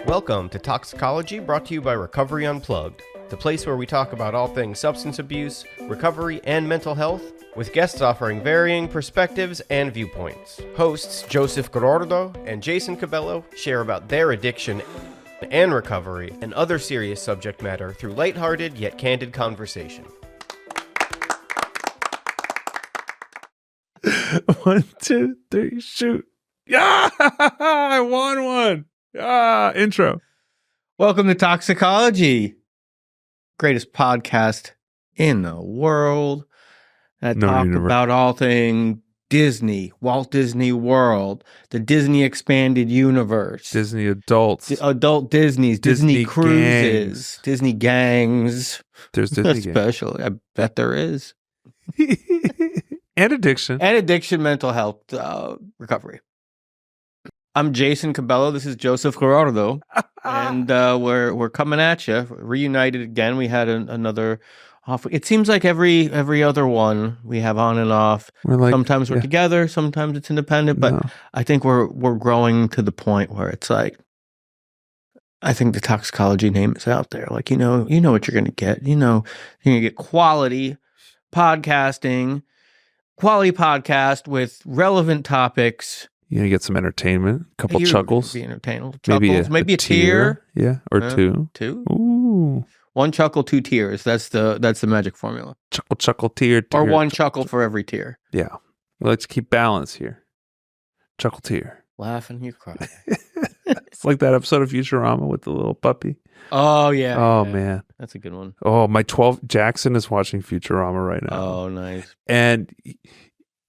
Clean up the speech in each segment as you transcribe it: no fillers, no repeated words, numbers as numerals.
Welcome to Talksicology, brought to you by Recovery Unplugged, the place where we talk about all things substance abuse, recovery, and mental health, with guests offering varying perspectives and viewpoints. Hosts Joseph Gordo and Jason Cabello share about their addiction and recovery and other serious subject matter through lighthearted yet candid conversation. 1, 2, 3, shoot. Yeah, I won one. Intro. Welcome to Talksicology, greatest podcast in the world that talk about all things Disney, Walt Disney World, the Disney expanded universe, Disney adults, adult Disneys, Disney cruises, gangs. Disney gangs. There's Disney gangs. Especially, I bet there is. And addiction. And addiction, mental health, recovery. I'm Jason Cabello. This is Joseph Gordo, and we're coming at you, reunited again. We had another off. It seems like every other one we have on and off. Sometimes we're together, sometimes it's independent. But I think we're growing to the point where it's like, I think the Talksicology name is out there. Like you know what you're gonna get. You know you're gonna get quality podcasting, quality podcast with relevant topics. You're going to get some entertainment, a couple chuckles. Maybe Maybe a tear. Yeah, or two. Two? Ooh. 1 chuckle, 2 tears. That's the magic formula. Chuckle, tear. Or 1 chuckle for every tear. Yeah. We like to keep balance here. Chuckle, tear. Laugh and you cry. It's like that episode of Futurama with the little puppy. Oh, yeah. Oh, yeah. man. That's a good one. Oh, my 12... Jackson is watching Futurama right now. Oh, nice. And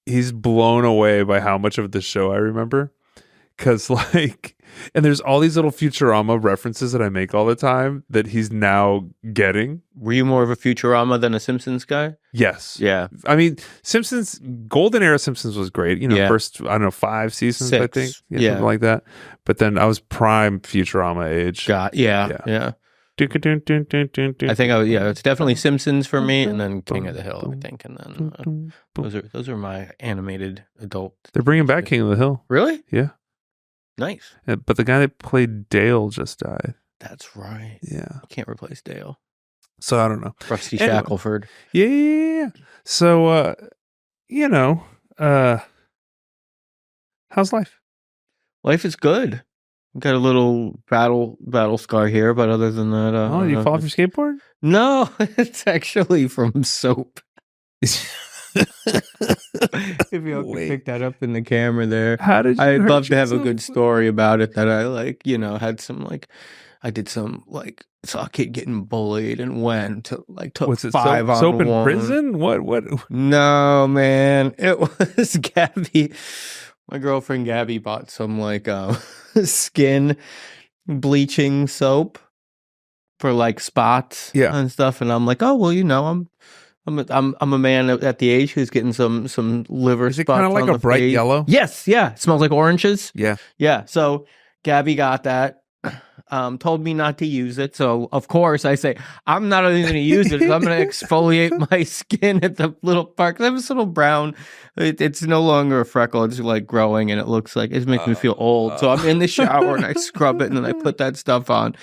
he's blown away by how much of the show I remember. Because, and there's all these little Futurama references that I make all the time that he's now getting. Were you more of a Futurama than a Simpsons guy? Yes. Yeah. I mean, Simpsons, golden era Simpsons was great. First, 5 seasons, 6. I think. Something like that. But then I was prime Futurama age. Yeah. I think it's definitely Simpsons for me, and then King of the Hill, I think, and then those are my animated adult. They're bringing back King of the Hill. Really? Yeah. Nice. But the guy that played Dale just died. That's right. Yeah. You can't replace Dale. So I don't know. Rusty Shackelford. Yeah. So, how's life? Life is good. Got a little battle scar here, but other than that, did you fall off your skateboard? No, it's actually from soap. If you could pick that up in the camera there, I'd love to have a good story about it. That I had some I did some saw a kid getting bullied and went to took was it 5 on soap in 1. prison? What? No, man, it was Gabby. My girlfriend Gabby bought some skin bleaching soap for spots and stuff, and I'm like, oh well, I'm a man at the age who's getting some liver spots. Is it kind of like a bright yellow? Yes, yeah, it smells like oranges. Yeah. So Gabby got that. Told me not to use it, so of course I say I'm not only going to use it, I'm going to exfoliate my skin at the little part. I have this little brown. It's no longer a freckle; it's growing, and it looks like it makes me feel old. So I'm in the shower and I scrub it, and then I put that stuff on,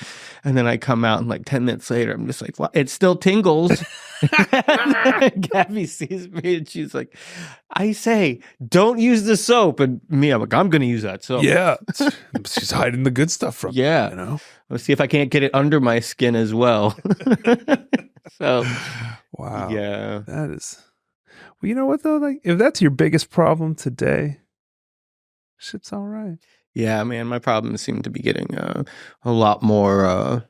and then I come out, and 10 minutes later, I'm just like, well, it still tingles. Gabby sees me and she's like, I say, don't use the soap. And me, I'm like, I'm going to use that soap. Yeah. She's hiding the good stuff from you. Let's see if I can't get it under my skin as well. So, wow. Yeah. That is, well, you know what though? If that's your biggest problem today, shit's all right. Yeah, man, my problems seem to be getting a lot more,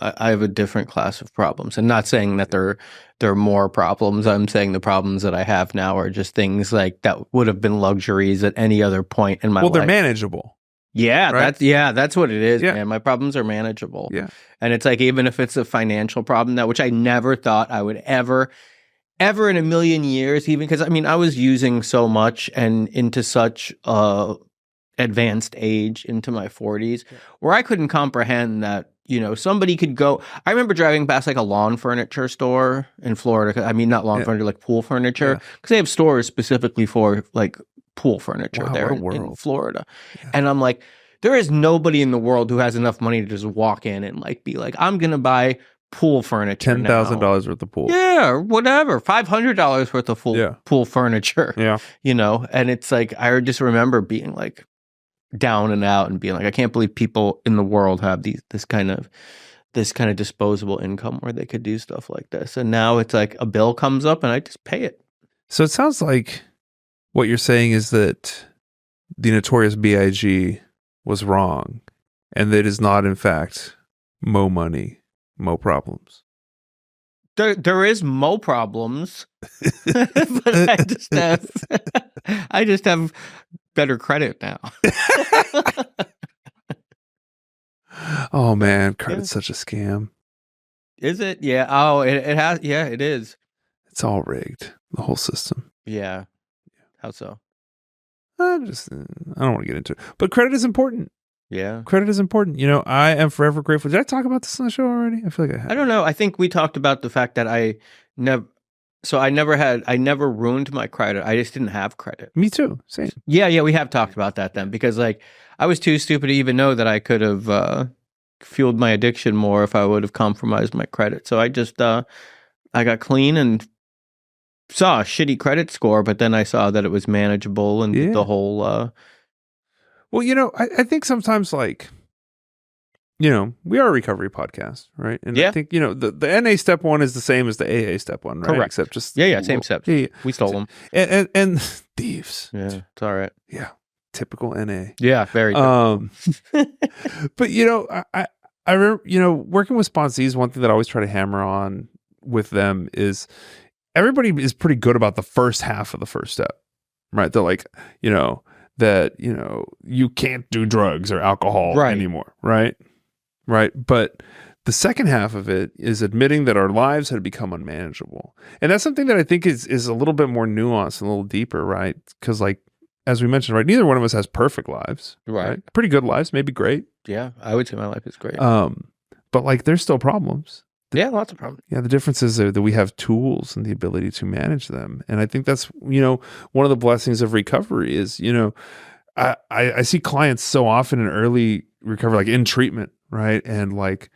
I have a different class of problems, and not saying that they're more problems. I'm saying the problems that I have now are just things that would have been luxuries at any other point in my life. Well, they're manageable. Yeah, right? That's what it is, yeah. man. My problems are manageable. Yeah. And it's even if it's a financial problem now, which I never thought I would ever in a million years, even because I was using so much and into such advanced age into my 40s where I couldn't comprehend that somebody could go. I remember driving past a lawn furniture store in Florida. I mean, not lawn furniture, pool furniture, because they have stores specifically for pool furniture there in Florida. Yeah. And I'm like, There is nobody in the world who has enough money to just walk in and like be like, I'm gonna buy pool furniture. $10,000 worth of pool. Yeah, or whatever. $500 worth of pool furniture. Yeah. You know, and it's like I just remember being like down and out and being like, I can't believe people in the world have this kind of disposable income where they could do stuff like this. And now it's like a bill comes up and I just pay it. So it sounds like what you're saying is that the notorious B.I.G. was wrong, and that it is not, in fact, mo money, mo problems. There is mo problems, but I just have better credit now. Oh man, credit's such a scam. Is it? Yeah. Oh, it has. Yeah, it is. It's all rigged. The whole system. Yeah. How so? I don't want to get into it, but credit is important. Yeah. Credit is important. You know, I am forever grateful. Did I talk about this on the show already? I feel like I have. I don't know. I think we talked about the fact that I never ruined my credit. I just didn't have credit. Me too. Same. Yeah, we have talked about that then, because like I was too stupid to even know that I could have fueled my addiction more if I would have compromised my credit. So I just I got clean and saw a shitty credit score, but then I saw that it was manageable and the whole well, you know, I think sometimes, like, you know, we are a recovery podcast, right? And I think, you know, the NA step 1 is the same as the AA step 1, right? Correct. Except just same steps. Yeah. We stole them. And thieves. Yeah, it's all right. Yeah, typical NA. Yeah, very typical. But, you know, I remember, you know, working with sponsees, one thing that I always try to hammer on with them is everybody is pretty good about the first half of the first step, right? They're like, you know, that, you know, you can't do drugs or alcohol anymore, right? Right. But the second half of it is admitting that our lives had become unmanageable. And that's something that I think is a little bit more nuanced and a little deeper, right? Because, like, as we mentioned, right, neither one of us has perfect lives. Right. Pretty good lives, maybe great. Yeah, I would say my life is great. But, like, there's still problems. Yeah, lots of problems. Yeah, the difference is that we have tools and the ability to manage them. And I think that's, you know, one of the blessings of recovery is, you know, I see clients so often in early recovery, like in treatment, right? And like,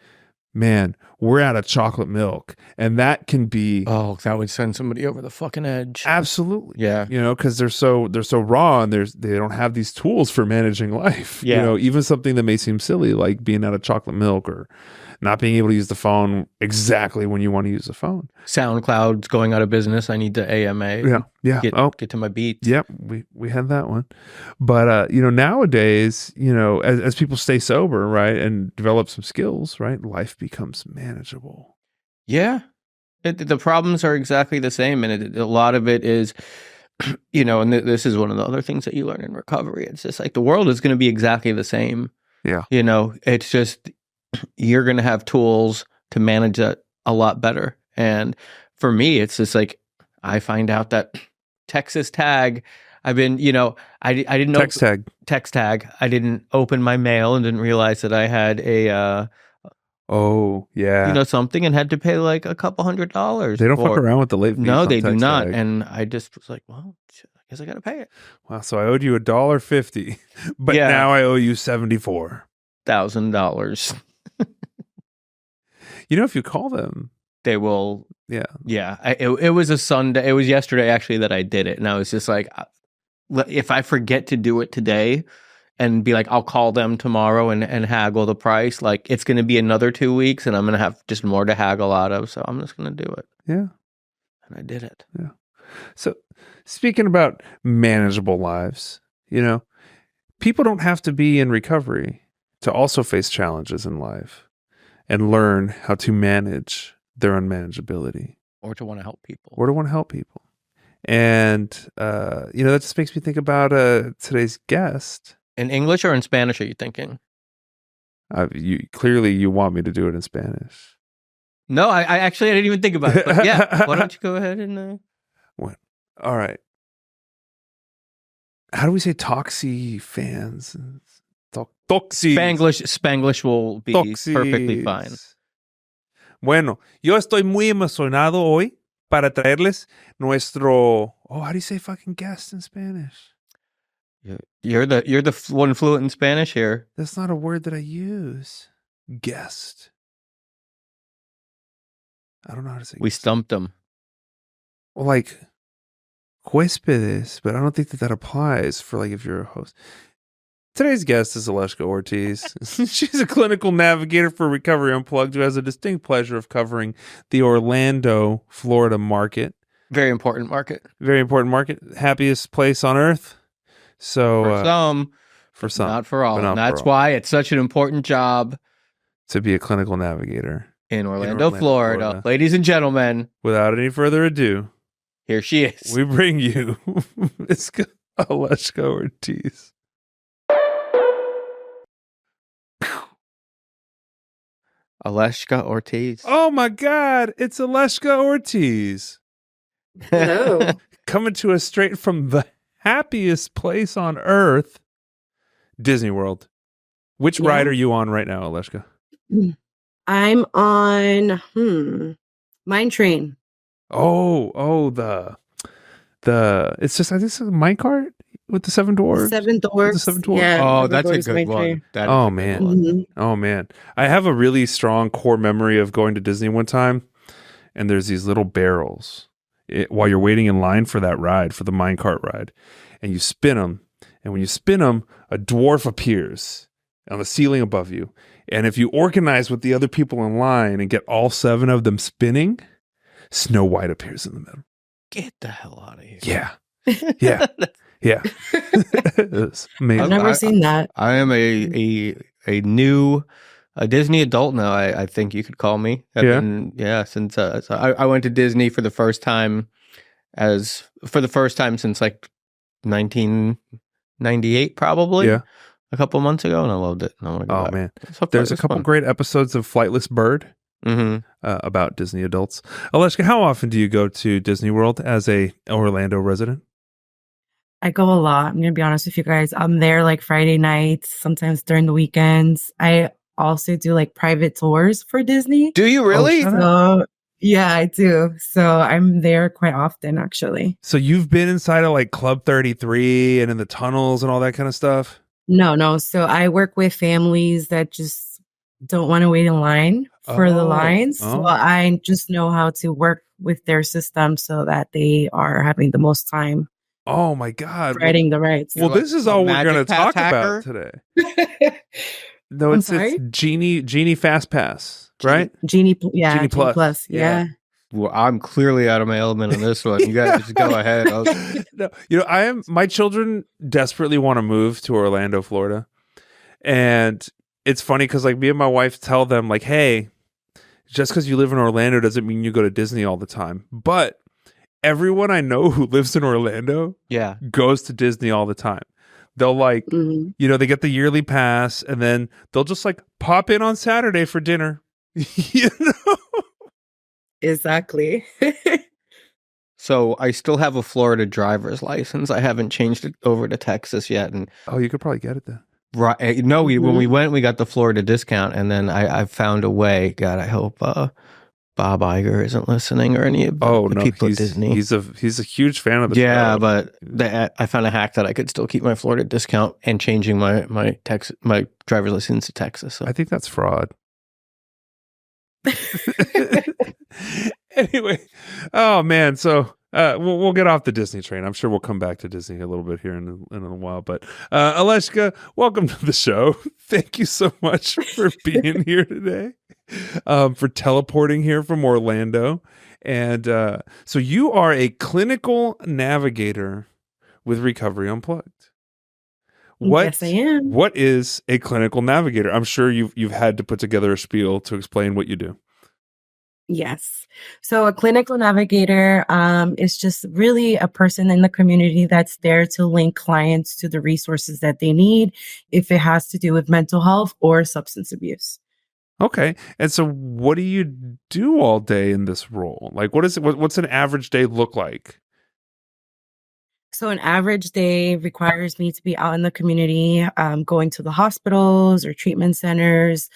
man, we're out of chocolate milk. And that can be... Oh, that would send somebody over the fucking edge. Absolutely. Yeah. You know, because they're so raw and they don't have these tools for managing life. Yeah. You know, even something that may seem silly, like being out of chocolate milk or not being able to use the phone exactly when you want to use the phone. SoundCloud's going out of business. I need to AMA. Yeah. Get to my beats. Yep. We had that one. But, you know, nowadays, you know, as people stay sober, right, and develop some skills, right, life becomes manageable. Yeah. The problems are exactly the same. And a lot of it is, you know, and this is one of the other things that you learn in recovery. It's just like the world is going to be exactly the same. Yeah. You know, it's just... you're going to have tools to manage that a lot better. And for me, it's just like, I find out that Texas tag, I've been, you know, I didn't know text tag. I didn't open my mail and didn't realize that I had a, oh yeah, you know, something, and had to pay like a couple $100. They don't fuck around with the late fees. No, they do not. Tag. And I just was like, well, I guess I got to pay it. Wow. So I owed you $1.50, but now I owe you $74,000. You know, if you call them, they will. Yeah. Yeah. It was a Sunday. It was yesterday actually that I did it. And I was just like, if I forget to do it today and be like, I'll call them tomorrow and haggle the price, like it's going to be another 2 weeks and I'm going to have just more to haggle out of. So I'm just going to do it. Yeah. And I did it. Yeah. So speaking about manageable lives, you know, people don't have to be in recovery to also face challenges in life and learn how to manage their unmanageability. Or to want to help people. And, you know, that just makes me think about today's guest. In English or in Spanish, are you thinking? Clearly, you want me to do it in Spanish. No, I actually didn't even think about it. But yeah, why don't you go ahead and... What? All right. How do we say Toxie fans? Toxie. Spanglish will be perfectly fine. Bueno, yo estoy muy emocionado hoy para traerles nuestro... Oh, how do you say fucking guest in Spanish? You're the one fluent in Spanish here. That's not a word that I use. Guest. I don't know how to say. We stumped him. Well, like huéspedes, but I don't think that applies for like if you're a host. Today's guest is Aleshka Ortiz. She's a clinical navigator for Recovery Unplugged who has a distinct pleasure of covering the Orlando, Florida market. Very important market. Very important market. Happiest place on earth. So For some, not not for all. but not And that's for all. why it's such an important job To be a clinical navigator. in Orlando, Florida. Ladies and gentlemen, Without any further ado, here she is. we bring you Miss Aleshka Ortiz. Aleshka Ortiz. Oh my God, it's Aleshka Ortiz. Hello. Coming to us straight from the happiest place on earth, Disney World. Which Yeah. ride are you on right now, Aleshka? I'm on Mine Train. Oh, the it's just I think it's a minecart with the seven dwarves. Seven Dwarfs. The Seven Dwarfs? Yeah, Oh, Seven that's a Dwarfs good Mine one. Train. That is Oh, a good man. one. Mhm. Oh man, I have a really strong core memory of going to Disney one time, and there's these little barrels while you're waiting in line for that ride, for the minecart ride, and you spin them, and when you spin them, a dwarf appears on the ceiling above you, and if you organize with the other people in line and get all seven of them spinning, Snow White appears in the middle. Get the hell out of here. Yeah, yeah, yeah. It's amazing. I've never seen that. I am a Disney adult now. I think you could call me. I've Yeah? been- since so I went to Disney for the first time since like 1998, probably. Yeah. A couple months ago, and I loved it. And I want to go Oh back. man, So far, there's a it's couple fun. great episodes of Flightless Bird. Mm-hmm. About Disney adults. Aleshka, how often do you go to Disney World as a Orlando resident? I go a lot. I'm gonna be honest with you guys. I'm there like Friday nights, sometimes during the weekends. I also do like private tours for Disney. Do you really? shut up. So yeah, I do. So I'm there quite often, actually. So you've been inside of like Club 33 and in the tunnels and all that kind of stuff? No. So I work with families that just don't want to wait in line for the Oh, lines. oh. So I just know how to work with their system so that they are having the most time Oh my God. riding the rides. Well, You're this like is a all we're Magic going to Pass talk hacker? about today. No, I'm it's sorry? Genie Fast Pass, right? Genie Genie Plus. Yeah. Well, I'm clearly out of my element on this one. You guys just go ahead. No, my children desperately want to move to Orlando, Florida. And it's funny because like me and my wife tell them like, hey, just because you live in Orlando doesn't mean you go to Disney all the time. But everyone I know who lives in Orlando Yeah. goes to Disney all the time. They'll like, Mhm. they get the yearly pass and then they'll just like pop in on Saturday for dinner. You know? Exactly. So I still have a Florida driver's license. I haven't changed it over to Texas yet. And Oh, you could probably get it then. right, no, when Mhm. we went, we got the Florida discount, and then I found a way. God, I hope Bob Iger isn't listening or any of the people at Disney. He's a huge fan of the Yeah, show. but I found a hack that I could still keep my Florida discount and changing my driver's license to Texas. So. I think that's fraud. Anyway, oh man, so we'll get off the Disney train. I'm sure we'll come back to Disney a little bit here in a while. But Aleshka, welcome to the show. Thank you so much for being here today, for teleporting here from Orlando. And so you are a clinical navigator with Recovery Unplugged. Yes, I am. What is a clinical navigator? I'm sure you've had to put together a spiel to explain what you do. Yes. So a clinical navigator is just really a person in the community that's there to link clients to the resources that they need if it has to do with mental health or substance abuse. Okay. And so what do you do all day in this role? Like what's an average day look like? So an average day requires me to be out in the community, going to the hospitals or treatment centers,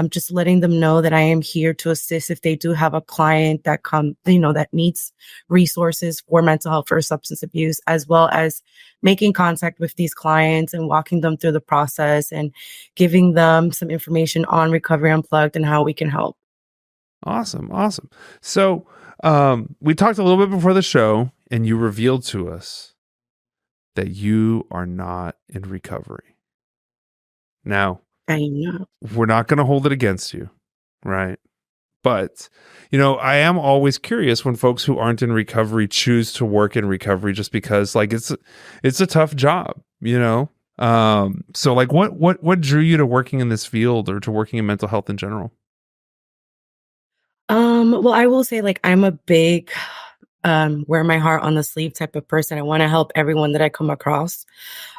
just letting them know that I am here to assist if they do have a client that needs resources for mental health or substance abuse, as well as making contact with these clients and walking them through the process and giving them some information on Recovery Unplugged and how we can help. Awesome. So we talked a little bit before the show, and you revealed to us that you are not in recovery. Now, I know. we're not going to hold it against you, right? But, I am always curious when folks who aren't in recovery choose to work in recovery, just because it's a tough job, So like what drew you to working in this field or to working in mental health in general? Well, I will say I'm a big wear my heart on the sleeve type of person. I want to help everyone that I come across.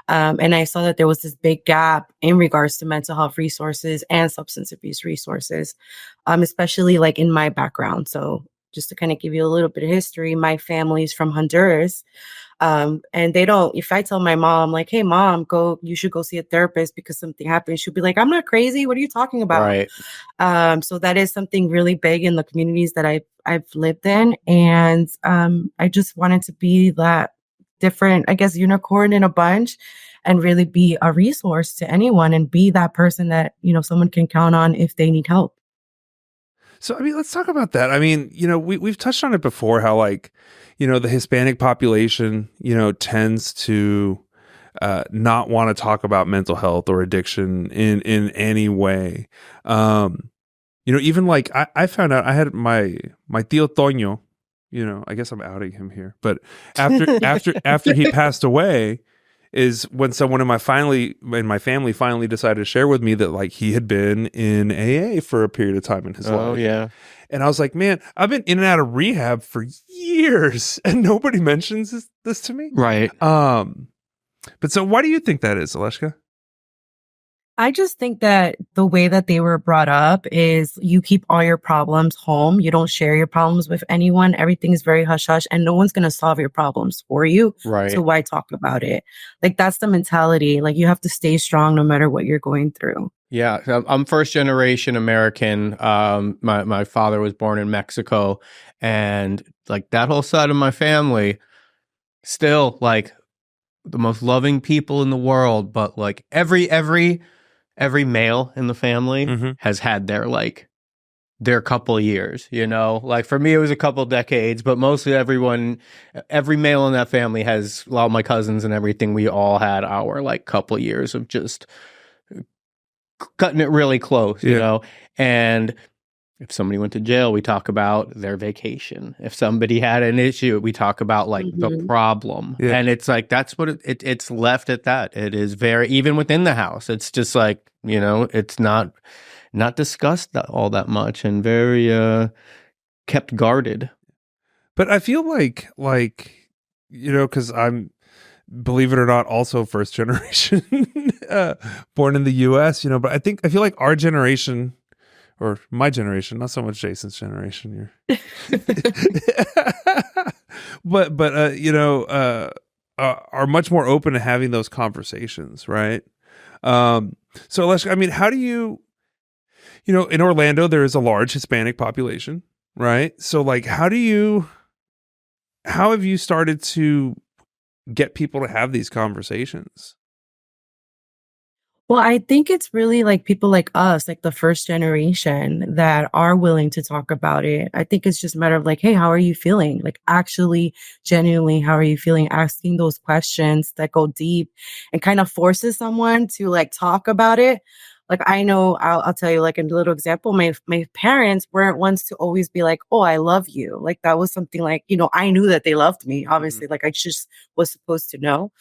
And I saw that there was this big gap in regards to mental health resources and substance abuse resources, especially in my background. So just to kind of give you a little bit of history, my family's from Honduras. And if I tell my mom, hey, mom, you should go see a therapist because something happened, she'll be like, I'm not crazy. What are you talking about? Right. So that is something really big in the communities that I've lived in. And I just wanted to be that different, I guess, unicorn in a bunch and really be a resource to anyone and be that person that, someone can count on if they need help. So, let's talk about that. We've touched on it before, how the Hispanic population, tends to not want to talk about mental health or addiction in any way. Even I found out I had my tío Toño, I guess I'm outing him here, but after he passed away is when someone in my family finally decided to share with me that he had been in AA for a period of time in his life. Oh yeah. And I was like, man, I've been in and out of rehab for years and nobody mentions this to me. Right. But so why do you think that is, Aleshka? I just think that the way that they were brought up is you keep all your problems home. You don't share your problems with anyone. Everything is very hush hush and no one's going to solve your problems for you. Right. So why talk about it? That's the mentality. You have to stay strong no matter what you're going through. Yeah. I'm first generation American. My father was born in Mexico, and that whole side of my family still the most loving people in the world. But every male in the family has had their couple of years, for me, it was a couple decades, but mostly every male in that family has, a lot of my cousins and everything, we all had our couple of years of just cutting it really close, and if somebody went to jail, we talk about their vacation. If somebody had an issue, we talk about the problem. Yeah. And it's that's what it's left at that. It is very, even within the house, it's just it's not discussed all that much and very kept guarded. But I feel because I'm, believe it or not, also first generation born in the US, but I feel like our generation, or my generation, not so much Jason's generation here, but are much more open to having those conversations, right? So Aleshka, how do you, in Orlando, there is a large Hispanic population, right? So how have you started to get people to have these conversations? Well, I think it's really people like us, the first generation, that are willing to talk about it. I think it's just a matter of hey, how are you feeling? Actually, genuinely, how are you feeling? Asking those questions that go deep and kind of forces someone to talk about it. I know, I'll tell you, a little example, my parents weren't ones to always be oh, I love you. That was something I knew that they loved me, obviously, I just was supposed to know.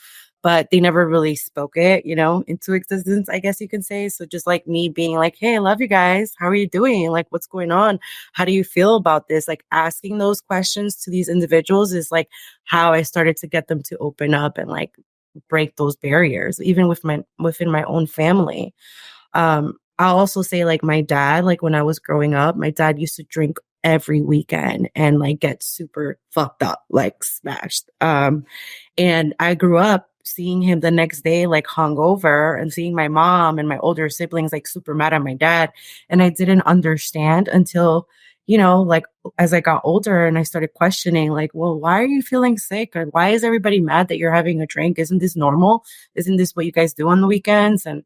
But they never really spoke it, into existence, I guess you can say. So just me being hey, I love you guys. How are you doing? What's going on? How do you feel about this? Asking those questions to these individuals is how I started to get them to open up and break those barriers, even within my own family. I'll also say my dad, when I was growing up, my dad used to drink every weekend and like get super fucked up, like smashed. And I grew up seeing him the next day, like hungover, and seeing my mom and my older siblings like super mad at my dad. And I didn't understand until, like as I got older and I started questioning, like, well, why are you feeling sick? Or why is everybody mad that you're having a drink? Isn't this normal? Isn't this what you guys do on the weekends? And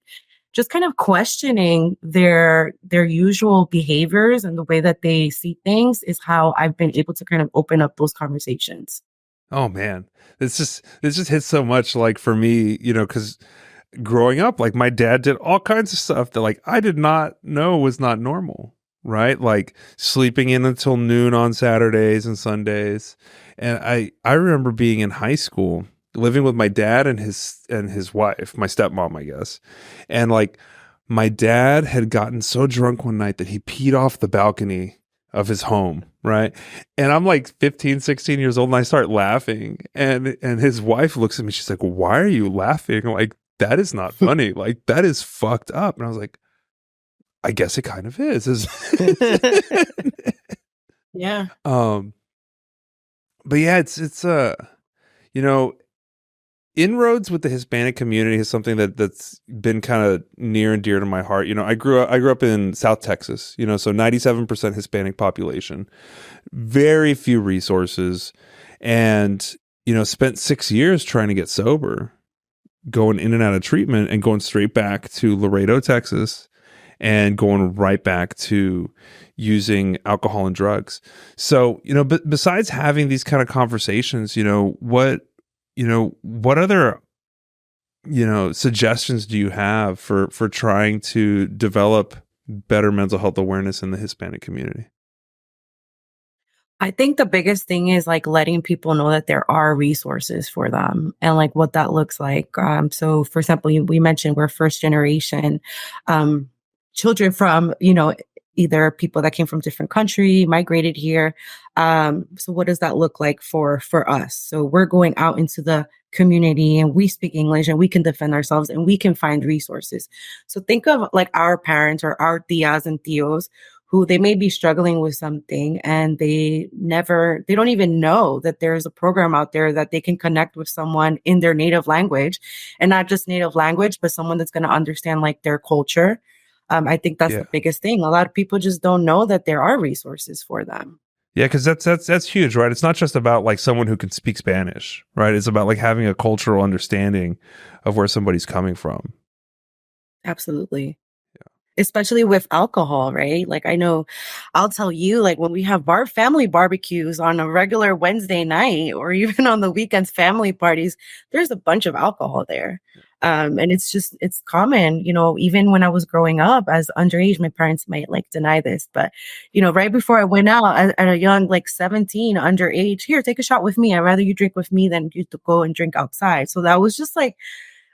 just kind of questioning their usual behaviors and the way that they see things is how I've been able to kind of open up those conversations. Oh man, this just hits so much, like for me, because growing up, like my dad did all kinds of stuff that like I did not know was not normal, right? Like sleeping in until noon on Saturdays and Sundays. And I remember being in high school, living with my dad and his wife, my stepmom, I guess. And like my dad had gotten so drunk one night that he peed off the balcony of his home, right? And I'm like 15, 16 years old and I start laughing and his wife looks at me, she's like, "Why are you laughing? Like, that is not funny. Like, that is fucked up." And I was like, I guess it kind of is. Yeah. But yeah, it's inroads with the Hispanic community is something that's been kind of near and dear to my heart. I grew up in South Texas, so 97% Hispanic population, very few resources, and spent 6 years trying to get sober, going in and out of treatment and going straight back to Laredo, Texas, and going right back to using alcohol and drugs. So, but besides having these kind of conversations, what other, suggestions do you have for trying to develop better mental health awareness in the Hispanic community? I think the biggest thing is like letting people know that there are resources for them and like what that looks like. So for example, we mentioned we're first generation children from, either people that came from different country, migrated here. So what does that look like for us? So we're going out into the community and we speak English and we can defend ourselves and we can find resources. So think of like our parents or our tias and tios who they may be struggling with something and they don't even know that there's a program out there that they can connect with someone in their native language, and not just native language, but someone that's going to understand like their culture. I think that's the biggest thing. A lot of people just don't know that there are resources for them. Yeah, because that's huge, right? It's not just about like someone who can speak Spanish, right? It's about like having a cultural understanding of where somebody's coming from. Absolutely. Especially with alcohol, right? Like I know I'll tell you, like when we have family barbecues on a regular Wednesday night or even on the weekends, family parties, there's a bunch of alcohol there. And it's common, even when I was growing up as underage, my parents might like deny this, but, right before I went out at a young, like 17 underage, here, take a shot with me. I'd rather you drink with me than you to go and drink outside. So that was just like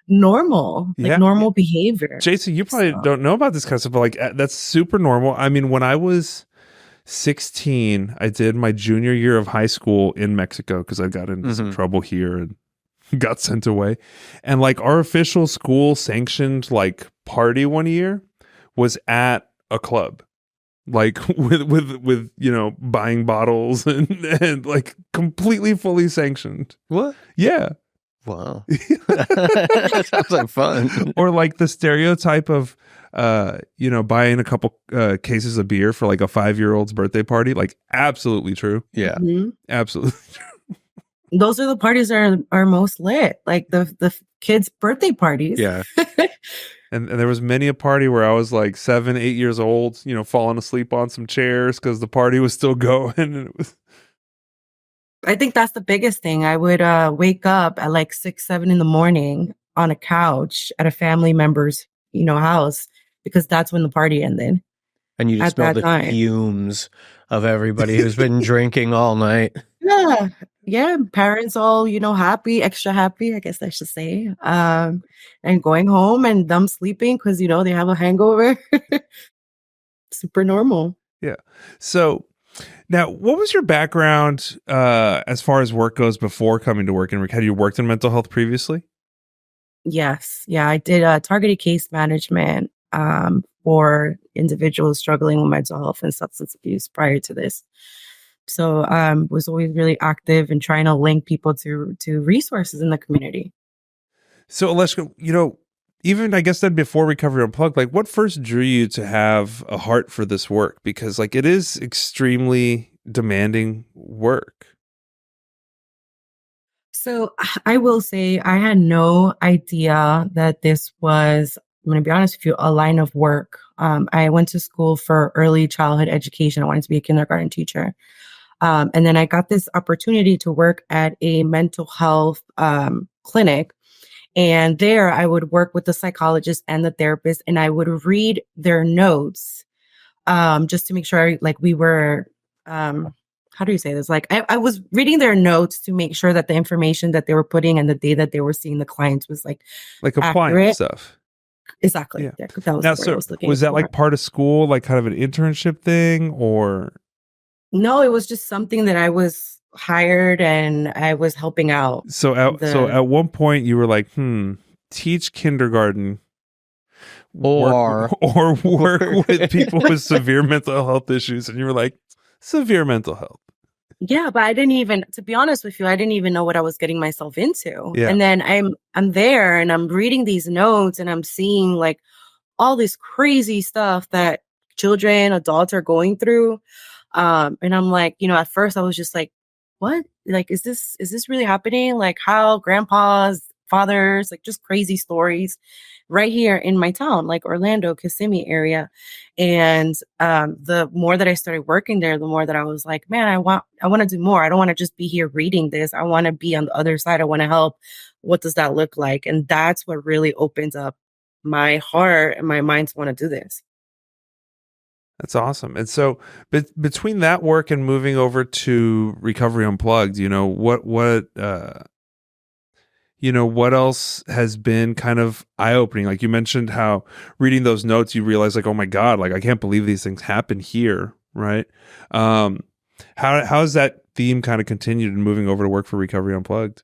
normal, normal behavior. Jason, you probably don't know about this kind of stuff, but like that's super normal. I mean, when I was 16, I did my junior year of high school in Mexico because I got into some trouble here and got sent away. And like our official school sanctioned like party one year was at a club, like with buying bottles and like completely fully sanctioned. What? Yeah. Wow. That sounds like fun. Or like the stereotype of buying a couple cases of beer for like a 5-year-old's birthday party. Like absolutely true. Yeah. Mm-hmm. Absolutely true. Those are the parties that are most lit, like the kids' birthday parties. Yeah. And there was many a party where I was like 7, 8 years old, falling asleep on some chairs because the party was still going. And it was. I think that's the biggest thing. I would wake up at like 6, 7 in the morning on a couch at a family member's, house, because that's when the party ended. And you just smell the fumes of everybody who's been drinking all night. Yeah. Yeah. Parents all, happy, extra happy, I guess I should say. And going home and them sleeping because, they have a hangover. Super normal. Yeah. So now, what was your background as far as work goes before coming to work? Had you worked in mental health previously? Yes. Yeah, I did targeted case management for individuals struggling with mental health and substance abuse prior to this. So was always really active in trying to link people to resources in the community. So Aleshka, even I guess then before Recovery Unplugged, like what first drew you to have a heart for this work? Because like it is extremely demanding work. So I will say I had no idea that this was, I'm going to be honest with you, a line of work. I went to school for early childhood education. I wanted to be a kindergarten teacher. And then I got this opportunity to work at a mental health clinic. And there I would work with the psychologist and the therapist, and I would read their notes just to make sure like we were, how do you say this? Like I was reading their notes to make sure that the information that they were putting and the day that they were seeing the clients was like applying accurate. Stuff. Exactly. Yeah. That was Now, the word I was looking was that for. like part of school, like kind of an internship thing, or? No, it was just something that I was hired and I was helping out. So at one point you were like, teach kindergarten Or work with people with severe mental health issues, and you were like, severe mental health. Yeah, but I didn't even, to be honest with you, I didn't even know what I was getting myself into. Yeah. And then I'm there and I'm reading these notes and I'm seeing like all this crazy stuff that children, adults are going through. And I'm like, at first I was just like, what? Like, is this really happening? Like how grandpas, fathers, like just crazy stories right here in my town, like Orlando, Kissimmee area. And the more that I started working there, the more that I was like, man, I want to do more. I don't want to just be here reading this. I want to be on the other side. I want to help. What does that look like? And that's what really opens up my heart and my mind to want to do this. That's awesome. And so between that work and moving over to Recovery Unplugged, what else has been kind of eye-opening? Like you mentioned how reading those notes, you realize like, oh my God, like I can't believe these things happen here. Right. How has that theme kind of continued in moving over to work for Recovery Unplugged?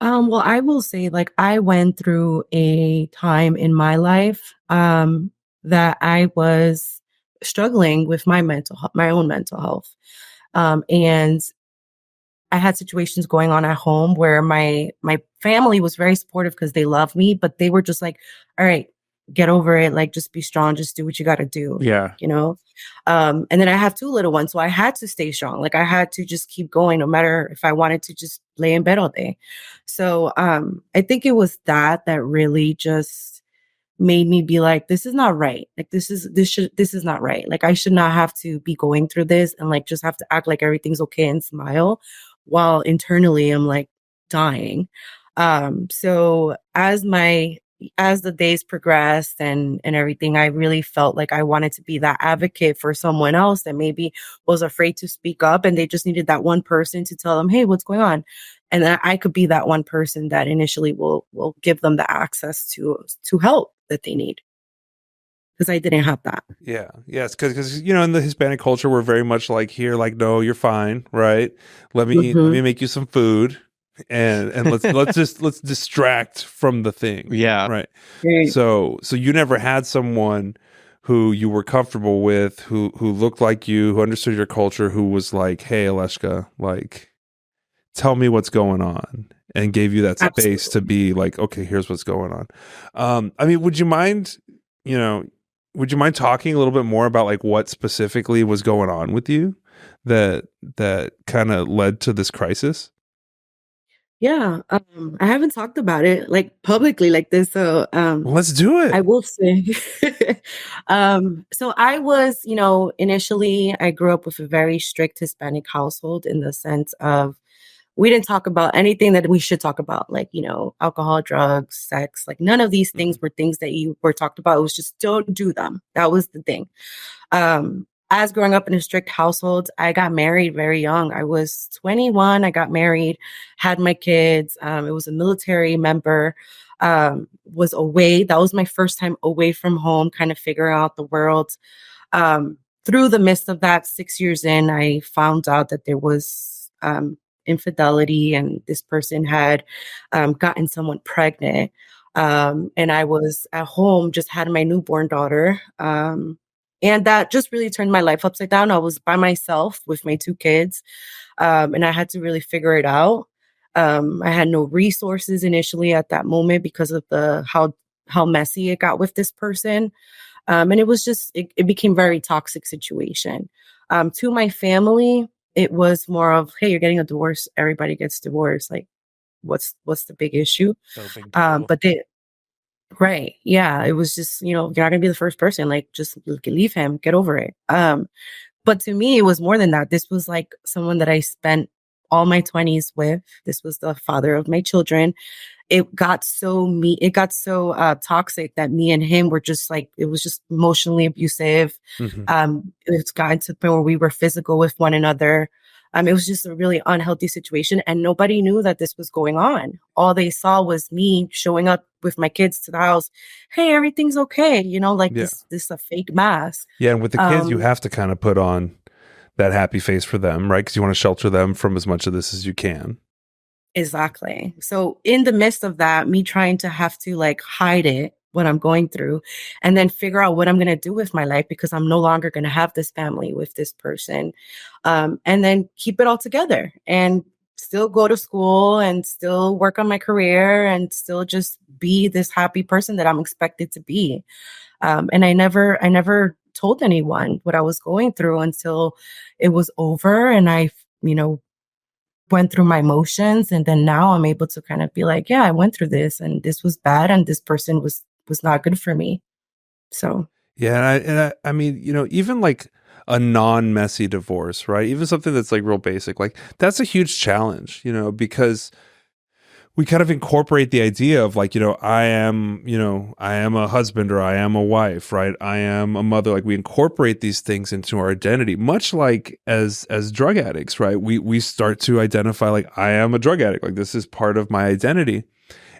Well, I will say like I went through a time in my life, that I was struggling with my own mental health. And I had situations going on at home where my family was very supportive because they love me, but they were just like, all right, get over it. Like, just be strong. Just do what you got to do. Yeah. And then I have 2 little ones. So I had to stay strong. Like I had to just keep going no matter if I wanted to just lay in bed all day. So I think it was that really just made me be like, this is not right. Like this is not right. Like I should not have to be going through this and like just have to act like everything's okay and smile while internally I'm like dying. So as the days progressed and everything, I really felt like I wanted to be that advocate for someone else that maybe was afraid to speak up and they just needed that one person to tell them, hey, what's going on? And that I could be that one person that initially will give them the access to help that they need. Because I didn't have that. Yeah. Yes. Because in the Hispanic culture, we're very much like here, like, no, you're fine. Right. Let me make you some food. And let's distract from the thing. Yeah. Right. So you never had someone who you were comfortable with, who looked like you, who understood your culture, who was like, hey, Aleshka, like, tell me what's going on, and gave you that space to be like, okay, here's what's going on. I mean, would you mind talking a little bit more about like what specifically was going on with you that kind of led to this crisis? Yeah. I haven't talked about it like publicly like this. So let's do it. I will say. So I was, initially I grew up with a very strict Hispanic household in the sense of we didn't talk about anything that we should talk about, like, alcohol, drugs, sex, like none of these things were things that you were talked about. It was just don't do them. That was the thing. As growing up in a strict household, I got married very young. I was 21. I got married, had my kids. It was a military member, was away. That was my first time away from home, kind of figuring out the world. Through the midst of that, 6 years in, I found out that there was infidelity and this person had gotten someone pregnant. And I was at home, just had my newborn daughter. And that just really turned my life upside down. I was by myself with my 2 kids, and I had to really figure it out. I had no resources initially at that moment because of how messy it got with this person. And it was just it became very toxic situation. To my family, it was more of, hey, you're getting a divorce. Everybody gets divorced. Like, what's the big issue? So big deal. But they Right. Yeah. It was just, you're not gonna be the first person. Like, just leave him, get over it. But to me, it was more than that. This was like someone that I spent all my 20s with. This was the father of my children. It got so toxic that me and him were just like, it was just emotionally abusive. It's gotten to the point where we were physical with one another. It was just a really unhealthy situation, and nobody knew that this was going on. All they saw was me showing up with my kids to the house. Hey, everything's okay. Like Yeah. this a fake mask. Yeah, and with the kids, you have to kind of put on that happy face for them, right? Because you want to shelter them from as much of this as you can. Exactly. So in the midst of that, me trying to have to like hide it, what I'm going through, and then figure out what I'm going to do with my life because I'm no longer going to have this family with this person. And then keep it all together and still go to school and still work on my career and still just be this happy person that I'm expected to be. And I never told anyone what I was going through until it was over, and I, went through my emotions, and then now I'm able to kind of be like, yeah, I went through this, and this was bad, and this person was not good for me. So Yeah, I mean, even like a non-messy divorce, right? Even something that's like real basic, like that's a huge challenge, because we kind of incorporate the idea of like, I am a husband, or I am a wife, right? I am a mother. Like we incorporate these things into our identity, much like as drug addicts, right? We start to identify like, I am a drug addict. Like this is part of my identity.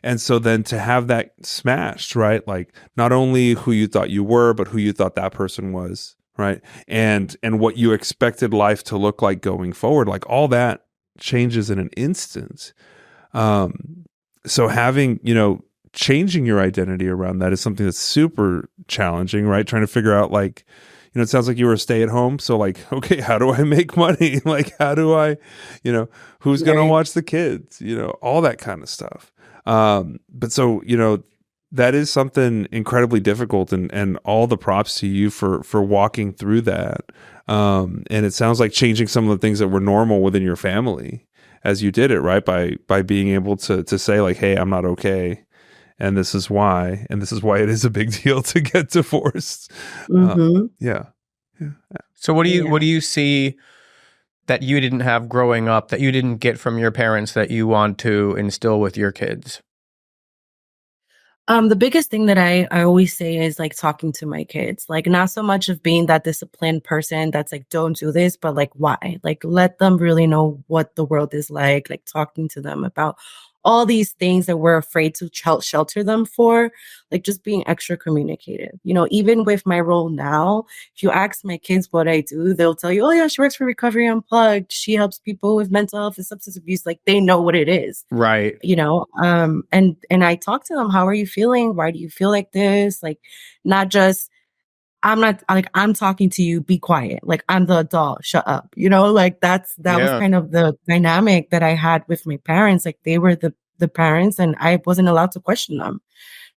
And so then to have that smashed, right? Like not only who you thought you were, but who you thought that person was, right? And what you expected life to look like going forward, like all that changes in an instant. So having, changing your identity around that is something that's super challenging, right? Trying to figure out like, it sounds like you were a stay at home. So like, okay, how do I make money? Like, how do I, who's going to watch the kids, all that kind of stuff. But so, that is something incredibly difficult, and all the props to you for walking through that. And it sounds like changing some of the things that were normal within your family as you did it, right? By being able to say like, hey, I'm not okay. And this is why it is a big deal to get divorced. Yeah. So what do you see that you didn't have growing up, that you didn't get from your parents, that you want to instill with your kids? The biggest thing that I always say is like talking to my kids, like not so much of being that disciplined person that's like, don't do this, but like, why? Like, let them really know what the world is like talking to them about all these things that we're afraid to shelter them for, like just being extra communicative. Even with my role now, if you ask my kids what I do, they'll tell you, oh yeah, she works for Recovery Unplugged. She helps people with mental health and substance abuse. Like they know what it is. Right. And I talk to them, how are you feeling? Why do you feel like this? Like, not just, I'm talking to you, be quiet. Like I'm the adult, shut up. Like that was kind of the dynamic that I had with my parents. Like they were the parents, and I wasn't allowed to question them.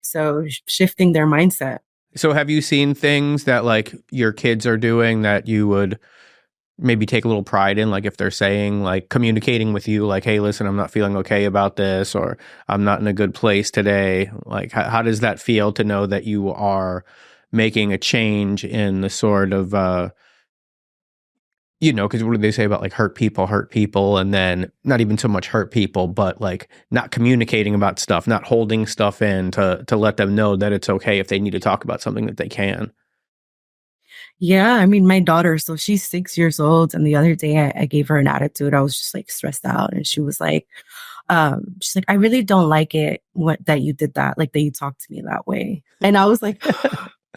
So shifting their mindset. So have you seen things that like your kids are doing that you would maybe take a little pride in? Like if they're saying, like communicating with you, like, hey, listen, I'm not feeling okay about this, or I'm not in a good place today. Like how does that feel to know that you are making a change in the sort of, because what do they say about like hurt people, and then not even so much hurt people, but like not communicating about stuff, not holding stuff in to let them know that it's okay if they need to talk about something, that they can. Yeah, I mean, my daughter, so she's 6 years old, and the other day I gave her an attitude. I was just like stressed out, and she was like, I really don't like it that you did that, like that you talked to me that way. And I was like,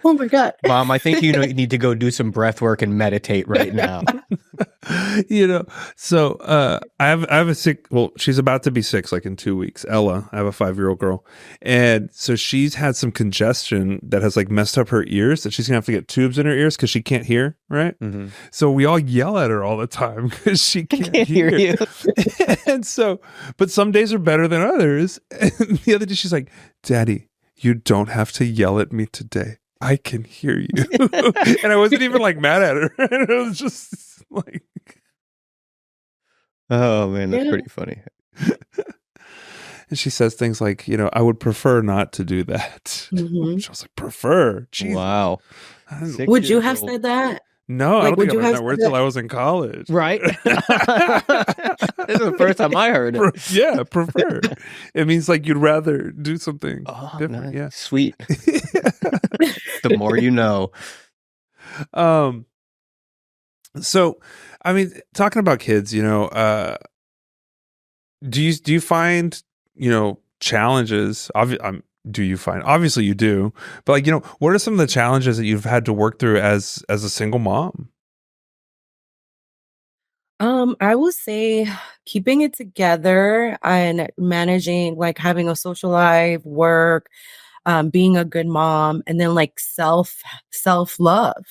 Oh my God. Mom, I think you need to go do some breath work and meditate right now. So I have a sick, well, she's about to be 6, like in 2 weeks. Ella, I have a 5-year-old girl. And so she's had some congestion that has like messed up her ears, that she's gonna have to get tubes in her ears because she can't hear, right? Mm-hmm. So we all yell at her all the time because she can't hear you. And so, but some days are better than others. And the other day she's like, Daddy, you don't have to yell at me today. I can hear you. And I wasn't even like mad at her. It was just like, oh man, that's pretty funny. and she says things like, I would prefer not to do that. Mhm. She was like, prefer? Jeez. Wow. Would you have said that? No, I Like, don't would think you I learned have that word said till I was in college. Right? This is the first time I heard it. Yeah, prefer. It means like you'd rather do something different. Nice. Yeah. Sweet. The more you know. So, I mean, talking about kids, do you find, challenges? Do you find? Obviously, you do. But like, what are some of the challenges that you've had to work through as a single mom? I would say keeping it together and managing, like having a social life, work, being a good mom, and then like self love,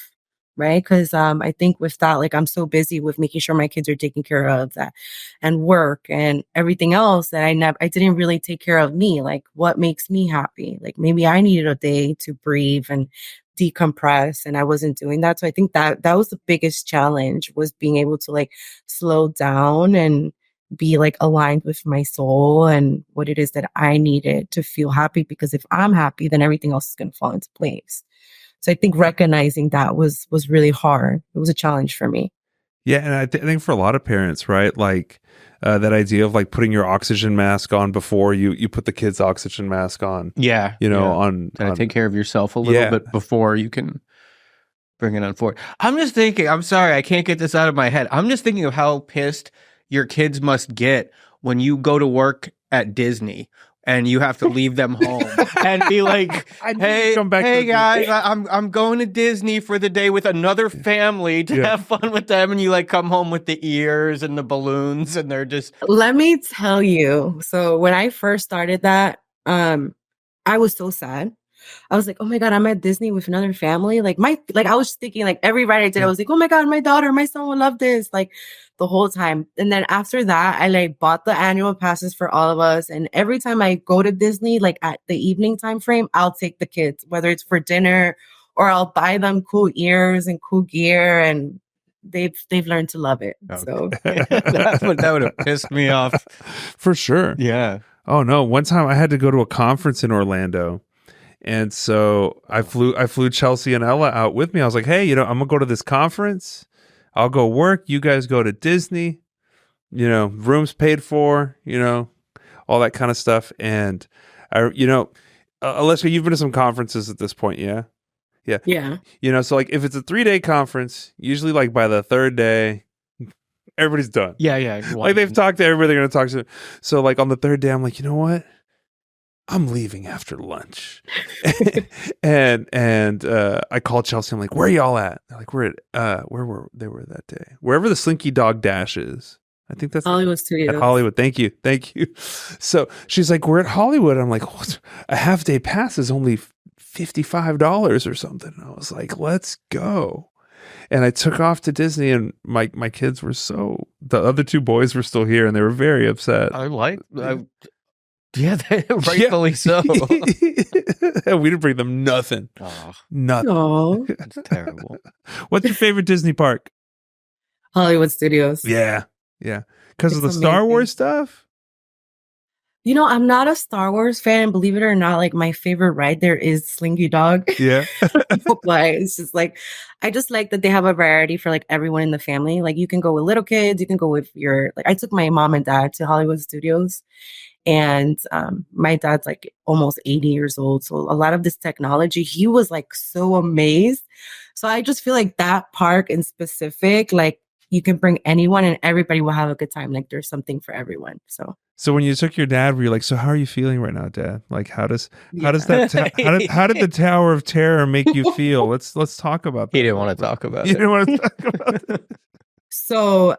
right? Because I think with that, like I'm so busy with making sure my kids are taken care of, that and work and everything else, that I didn't really take care of me. Like what makes me happy? Like maybe I needed a day to breathe and decompress, and I wasn't doing that. So I think that was the biggest challenge, was being able to like slow down and be like aligned with my soul and what it is that I needed to feel happy. Because if I'm happy, then everything else is going to fall into place. So I think recognizing that was really hard. It was a challenge for me. Yeah, and I think for a lot of parents, right, like that idea of like putting your oxygen mask on before you put the kid's oxygen mask on. Yeah. On take care of yourself a little bit before you can bring it on forward. I'm just thinking, I'm sorry, I can't get this out of my head. I'm just thinking of how pissed your kids must get when you go to work at Disney and you have to leave them home and be like, hey guys, I'm going to Disney for the day with another family to have fun with them. And you like come home with the ears and the balloons and they're just... Let me tell you. So when I first started that, I was so sad. I was like, oh my God, I'm at Disney with another family. Like I was thinking like every ride I did, I was like, oh my God, my daughter, my son will love this. Like the whole time. And then after that, I like bought the annual passes for all of us. And every time I go to Disney, like at the evening time frame, I'll take the kids, whether it's for dinner or I'll buy them cool ears and cool gear. And they've learned to love it. Okay. So that would have pissed me off. For sure. Yeah. Oh no. One time I had to go to a conference in Orlando. And so I flew Chelsea and Ella out with me. I was like, hey, I'm gonna go to this conference. I'll go work. You guys go to Disney, rooms paid for, all that kind of stuff. And Aleshka, you've been to some conferences at this point. Yeah. Yeah. Yeah. So like if it's a 3-day conference, usually like by the 3rd day, everybody's done. Yeah. Like they've talked to everybody they're going to talk to. So like on the 3rd day, I'm like, you know what? I'm leaving after lunch. and I called Chelsea. I'm like, where are y'all at? They're like, we're at, where were they were that day? Wherever the Slinky Dog Dash is. I think that's Hollywood Studios. At Hollywood. Thank you. So she's like, we're at Hollywood. I'm like, what? A half-day pass is only $55 or something. And I was like, let's go. And I took off to Disney, and my kids were the other 2 boys were still here, and they were very upset. Yeah, rightfully so. We didn't bring them nothing. Nothing. Oh, that's terrible. What's your favorite Disney park? Hollywood Studios. Yeah. Because of the amazing Star Wars stuff? I'm not a Star Wars fan. Believe it or not, like my favorite ride there is Slinky Dog. Yeah. But it's just like, I just like that they have a variety for like everyone in the family. Like you can go with little kids. You can go with I took my mom and dad to Hollywood Studios. And my dad's like almost 80 years old. So a lot of this technology, he was like so amazed. So I just feel like that park in specific, like you can bring anyone and everybody will have a good time. Like there's something for everyone. So So when you took your dad, were you like, so how are you feeling right now, Dad? Like, how does Yeah. that how did the Tower of Terror make you feel? Let's talk about that. He didn't want to talk about You it. didn't want to talk about it. So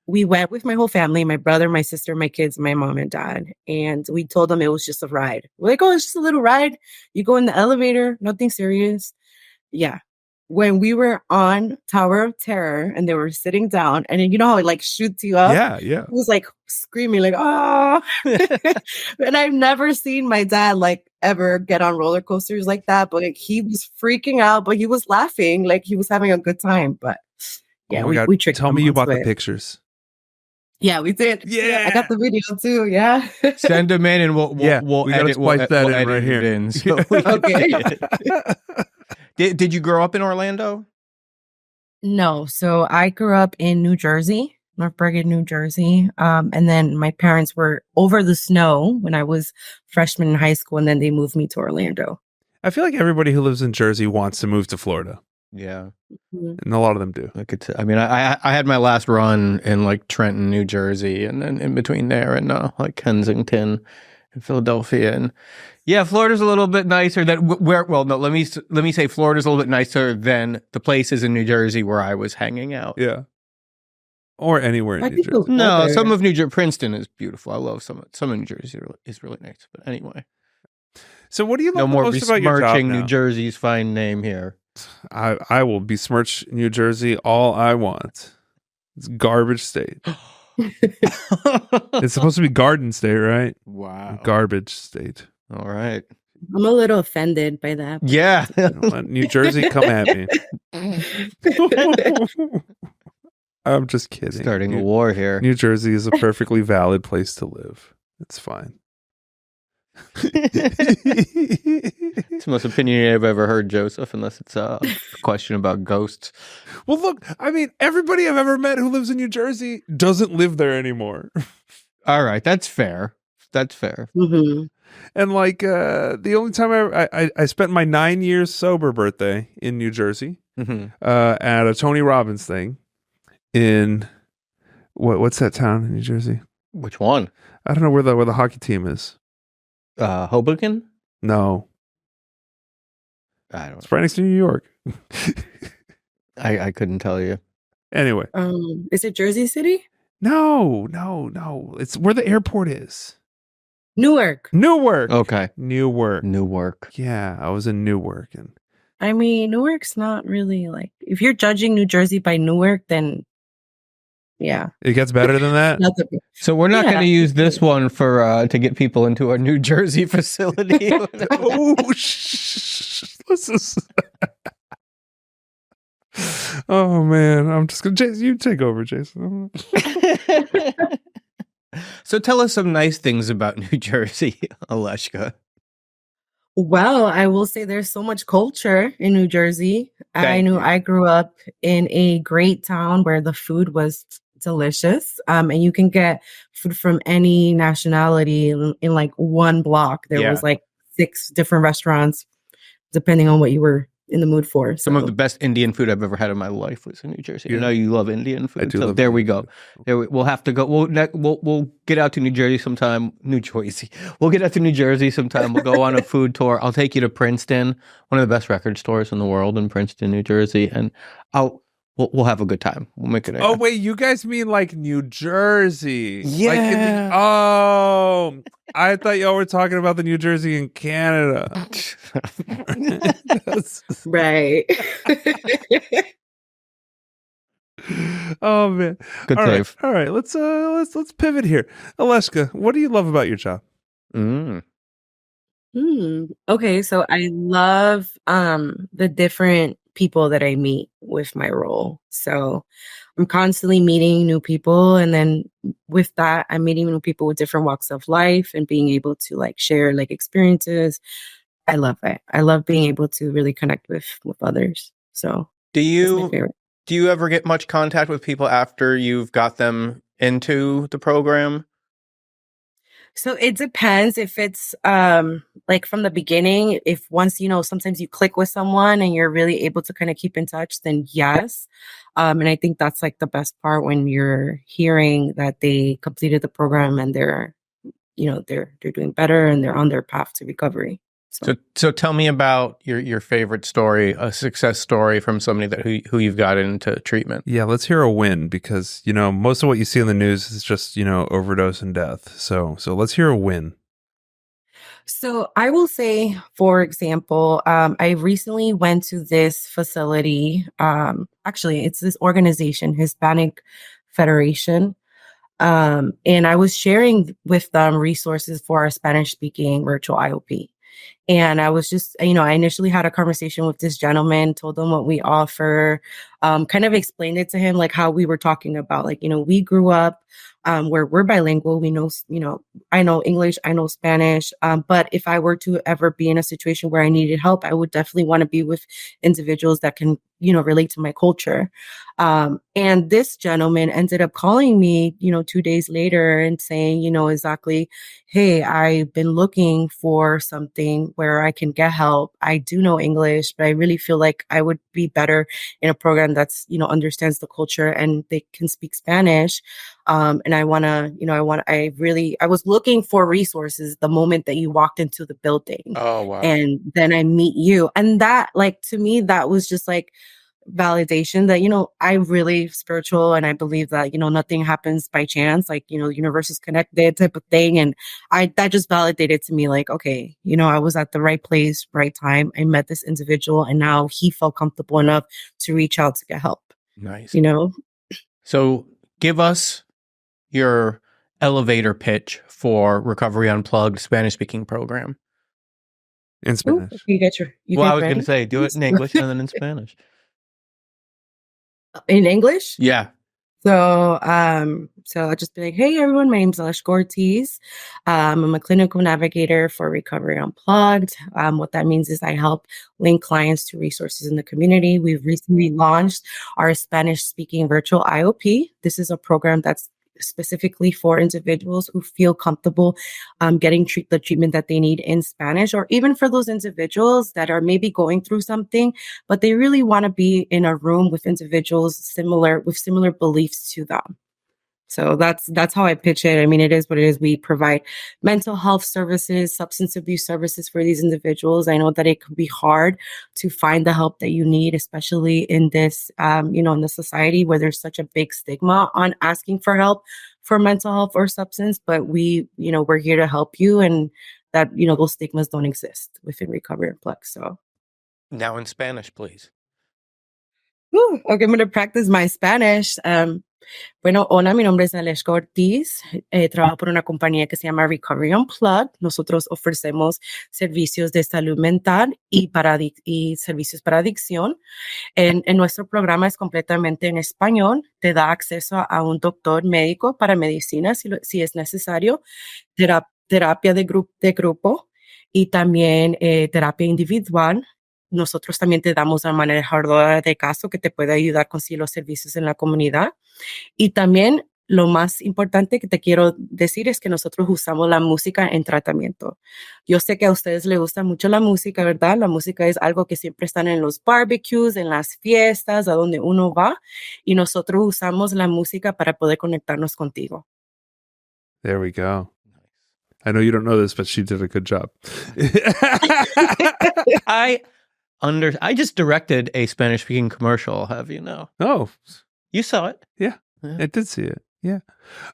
we went with my whole family, my brother, my sister, my kids, my mom and dad. And we told them it was just a ride. We're like, oh, it's just a little ride. You go in the elevator, nothing serious. Yeah. When we were on Tower of Terror and they were sitting down, and then you know how it like shoots you up? Yeah. It was like screaming, like, oh. And I've never seen my dad like ever get on roller coasters like that. But like he was freaking out, but he was laughing, like he was having a good time. But yeah, Oh my God. we tricked Tell him me you onto bought the it. pictures. Yeah, we did. Yeah. I got the video too. Yeah. Send them in and we'll We gotta splice that in right here. In, so we can Okay. see it. Did you grow up in Orlando? No. So I grew up in New Jersey, North Bergen, New Jersey. And then my parents were over the snow when I was freshman in high school, and then they moved me to Orlando. I feel like everybody who lives in Jersey wants to move to Florida, Yeah. and a lot of them do. I mean, I had my last run in like Trenton, New Jersey, and then in between there and like Kensington and Philadelphia, and yeah, Florida's a little bit nicer than where. Well, no, let me say Florida's a little bit nicer than the places in New Jersey where I was hanging out. Yeah. Or anywhere in I New think Jersey. No, Okay. some of New Jersey, Princeton is beautiful. I love some of New Jersey is really nice. But anyway, So what do you no love the more most about your job besmirching now? New Jersey's fine name here. I will besmirch New Jersey all I want. It's garbage state. It's supposed to be Garden State, right? Wow. Garbage state. All right. I'm a little offended by that. Yeah. You know what? New Jersey, come at me. I'm just kidding. Starting a New, war here. New Jersey is a perfectly valid place to live. It's fine. It's the most opinionated I've ever heard, Joseph, unless it's a question about ghosts. Well, look, I mean, everybody I've ever met who lives in New Jersey doesn't live there anymore. All right, that's fair. That's fair. Mm-hmm. And like the only time I spent my 9 years sober birthday in New Jersey at a Tony Robbins thing in what's that town in New Jersey? Which one? I don't know where the hockey team is. Hoboken? No, I don't it's right next to New York. I couldn't tell you. Anyway, Is it Jersey City? no. It's where the airport is. Newark. Newark. Okay. Newark. Yeah, I was in Newark, and I mean, Newark's not really like, if you're judging New Jersey by Newark, then yeah. it gets better than that. Not the- So we're not Yeah. going to use this one for to get people into our New Jersey facility. Oh, this is. Oh man, I'm just gonna. Jason, you take over, Jason. So tell us some nice things about New Jersey, Aleshka. Well, I will say there's so much culture in New Jersey. Thank you. I grew up in a great town where the food was delicious. And you can get food from any nationality in like one block. There was like 6 different restaurants, depending on what you were in the mood for. Some So, of the best Indian food I've ever had in my life was in New Jersey. Yeah. I know you love Indian food. I do so love there we Indian go. We'll have to go. We'll get out to New Jersey sometime. New Jersey. We'll get out to New Jersey sometime. We'll go on a food tour. I'll take you to Princeton, one of the best record stores in the world in Princeton, New Jersey, and we'll have a good time. We'll make it. Oh wait, you guys mean like New Jersey? Yeah. Like oh, I thought y'all were talking about the New Jersey in Canada. right. Oh man, Good all save. Right. All right, let's pivot here. Aleshka, what do you love about your job? Okay, so I love the different people that I meet with my role. So I'm constantly meeting new people, and then with that, I'm meeting new people with different walks of life and being able to like share like experiences. I love it. I love being able to really connect with others. So Do that's my you favorite. do you ever get much contact with people after you've got them into the program? So it depends if it's like from the beginning, if once, sometimes you click with someone and you're really able to kind of keep in touch, then yes. And I think that's like the best part when you're hearing that they completed the program and they're doing better and they're on their path to recovery. So tell me about your favorite story, a success story from somebody who you've got into treatment. Yeah, let's hear a win because, most of what you see in the news is just, overdose and death. So let's hear a win. So I will say, for example, I recently went to this facility. Actually, it's this organization, Hispanic Federation. And I was sharing with them resources for our Spanish speaking virtual IOP. And I was just, I initially had a conversation with this gentleman, told him what we offer, kind of explained it to him, like how we were talking about, like, we grew up where we're bilingual. We know, I know English, I know Spanish. But if I were to ever be in a situation where I needed help, I would definitely want to be with individuals that can, relate to my culture. And this gentleman ended up calling me, 2 days later and saying, exactly, hey, I've been looking for something where I can get help. I do know English, but I really feel like I would be better in a program that's, understands the culture and they can speak Spanish. And I was looking for resources the moment that you walked into the building. Oh, wow. And then I meet you. And that, like, to me, that was just like validation that, I'm really spiritual and I believe that, nothing happens by chance, like, universe is connected type of thing. And that just validated to me, like, okay, I was at the right place, right time. I met this individual and now he felt comfortable enough to reach out to get help. Nice. So give us your elevator pitch for Recovery Unplugged Spanish speaking program. In Spanish. I was going to say, do it in English and then in Spanish. In English? Yeah. So I'll just be like, hey, everyone, my name is Aleshka Ortiz. I'm a clinical navigator for Recovery Unplugged. What that means is I help link clients to resources in the community. We've recently launched our Spanish-speaking virtual IOP. This is a program that's specifically for individuals who feel comfortable getting the treatment that they need in Spanish, or even for those individuals that are maybe going through something, but they really want to be in a room with individuals with similar beliefs to them. So that's how I pitch it. I mean, it is what it is. We provide mental health services, substance abuse services for these individuals. I know that it can be hard to find the help that you need, especially in this, in the society where there's such a big stigma on asking for help for mental health or substance. But we're here to help you, and that, those stigmas don't exist within Recovery Unplugged. So now in Spanish, please. Okay, I'm going to practice my Spanish. Bueno, hola, mi nombre es Aleshka Ortiz. Trabajo por una compañía que se llama Recovery Unplugged. Nosotros ofrecemos servicios de salud mental y servicios para adicción. En nuestro programa es completamente en español. Te da acceso a un doctor médico para medicina si es necesario, terapia de grupo y también terapia individual. Nosotros también te damos a manejadora de caso que te puede ayudar a conseguir los servicios en la comunidad. Y también lo más importante que te quiero decir es que nosotros usamos la música en tratamiento. Yo sé que a ustedes les gusta mucho la música, ¿verdad? La música es algo que siempre están en los barbecues, en las fiestas, a donde uno va. Y nosotros usamos la música para poder conectarnos contigo. There we go. I know you don't know this, but she did a good job. I just directed a Spanish-speaking commercial, have you know? Oh. You saw it. Yeah, I did see it. Yeah.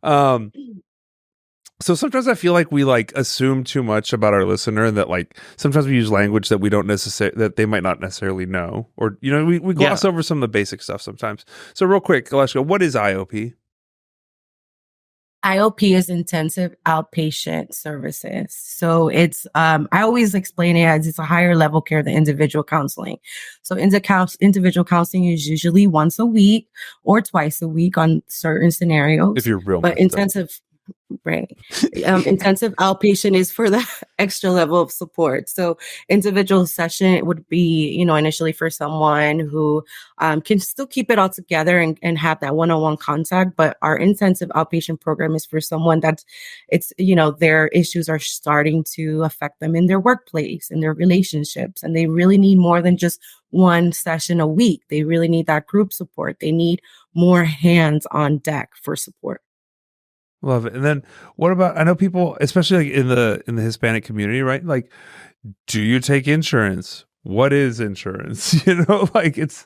So sometimes I feel like we assume too much about our listener, and that sometimes we use language that we don't that they might not necessarily know, or we gloss over some of the basic stuff sometimes. So real quick, Aleshka, what is IOP? IOP is intensive outpatient services. So it's, I always explain it as it's a higher level care than individual counseling. So individual counseling is usually once a week or twice a week on certain scenarios. If you're real, but intensive, Right. Intensive outpatient is for the extra level of support. So individual session would be, initially for someone who can still keep it all together and have that one-on-one contact. But our intensive outpatient program is for someone their issues are starting to affect them in their workplace, in their relationships. And they really need more than just one session a week. They really need that group support. They need more hands on deck for support. Love it. And then what about, I know people, especially like in the Hispanic community, right? Like, do you take insurance? What is insurance? Like it's,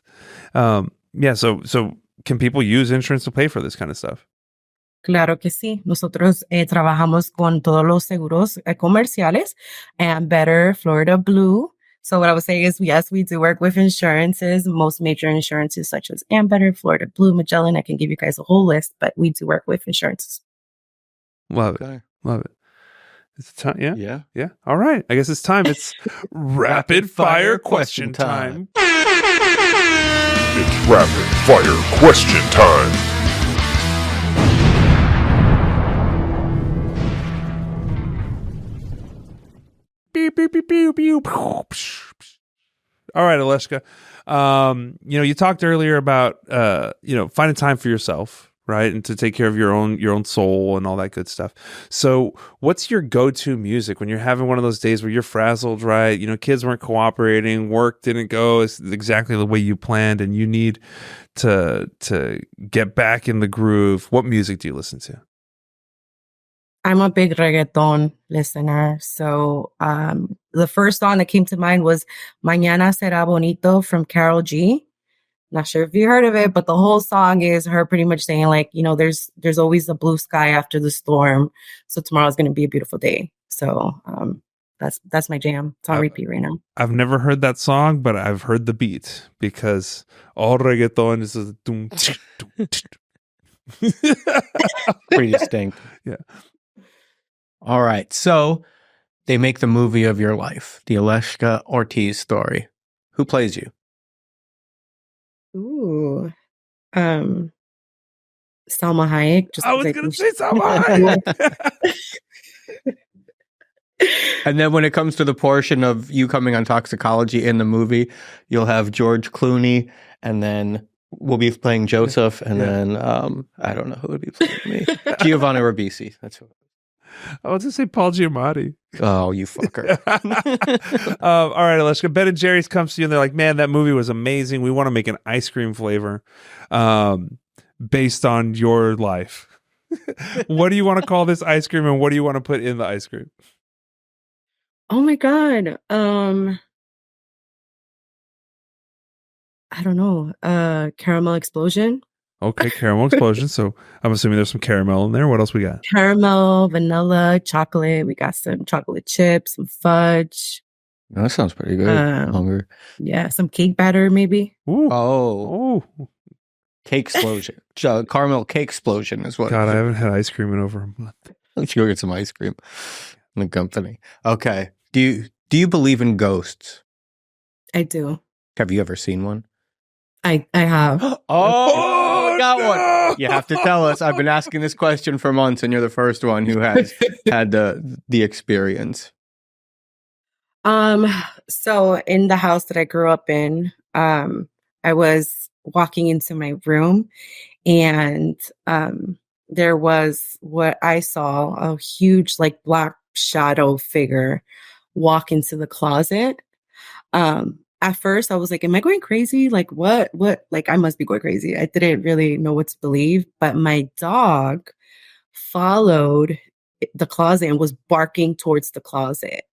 so can people use insurance to pay for this kind of stuff? Claro que sí. Nosotros trabajamos con todos los seguros comerciales and Better, Florida Blue. So what I was saying is, yes, we do work with insurances, most major insurances such as Ambetter, Florida Blue, Magellan. I can give you guys a whole list, but we do work with insurances. Love it. Love it. It's time. Yeah. Yeah. All right. I guess it's time. It's rapid fire question time. It's rapid fire question time. Beep, beep, beep, beep, beep. All right, Aleshka. You talked earlier about finding time for yourself, right? And to take care of your own soul and all that good stuff. So what's your go-to music when you're having one of those days where you're frazzled, right? Kids weren't cooperating, work didn't go exactly the way you planned, and you need to get back in the groove. What music do you listen to? I'm a big reggaeton listener. So the first song that came to mind was Mañana Será Bonito from Karol G. Not sure if you heard of it, but the whole song is her pretty much saying like, there's always a blue sky after the storm. So tomorrow's going to be a beautiful day. So that's my jam. It's on repeat right now. I've never heard that song, but I've heard the beat because all reggaeton is a doom. Pretty distinct. Yeah. All right. So they make the movie of your life, the Aleshka Ortiz story. Who plays you? Ooh. Salma Hayek. I was going to say Salma Hayek. And then when it comes to the portion of you coming on Talksicology in the movie, you'll have George Clooney, and then we'll be playing Joseph, and then I don't know who would be playing me. Giovanni Ribisi. That's who. I was going to say Paul Giamatti. Oh, you fucker. All right, Aleshka. Ben and Jerry's comes to you and they're like, man, that movie was amazing. We want to make an ice cream flavor based on your life. What do you want to call this ice cream, and what do you want to put in the ice cream? Oh my God. I don't know. Caramel explosion. Okay, caramel explosion. So I'm assuming there's some caramel in there. What else we got? Caramel, vanilla, chocolate. We got some chocolate chips, some fudge. Oh, that sounds pretty good. Hungry. Yeah, some cake batter maybe. Ooh. Oh. Cake explosion. Caramel cake explosion is what. God, I haven't had ice cream in over a month. Let's go get some ice cream in the company. Okay. Do you believe in ghosts? I do. Have you ever seen one? I have. I got one. You have to tell us. I've been asking this question for months, and you're the first one who has had the experience. So in the house that I grew up in, I was walking into my room, and there was what I saw, a huge like black shadow figure walk into the closet. At first I was like, am I going crazy? Like what, like I must be going crazy. I didn't really know what to believe, but my dog followed the closet and was barking towards the closet.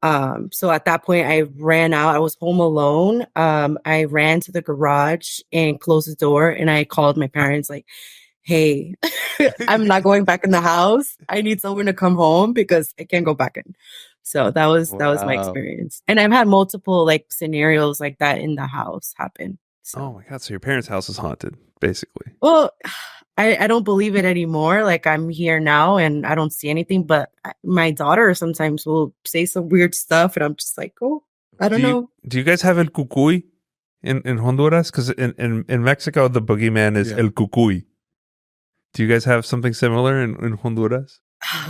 So at that point I ran out. I was home alone. I ran to the garage and closed the door, and I called my parents like, hey, I'm not going back in the house. I need someone to come home because I can't go back in. So that was my experience. And I've had multiple like scenarios like that in the house happen. So. Oh my God. So your parents' house is haunted, basically. Well, I don't believe it anymore. Like I'm here now and I don't see anything, but my daughter sometimes will say some weird stuff and I'm just like, oh, I don't know. Do you guys have El Cucuy in Honduras? Because in Mexico, the boogeyman is El Cucuy. Do you guys have something similar in Honduras?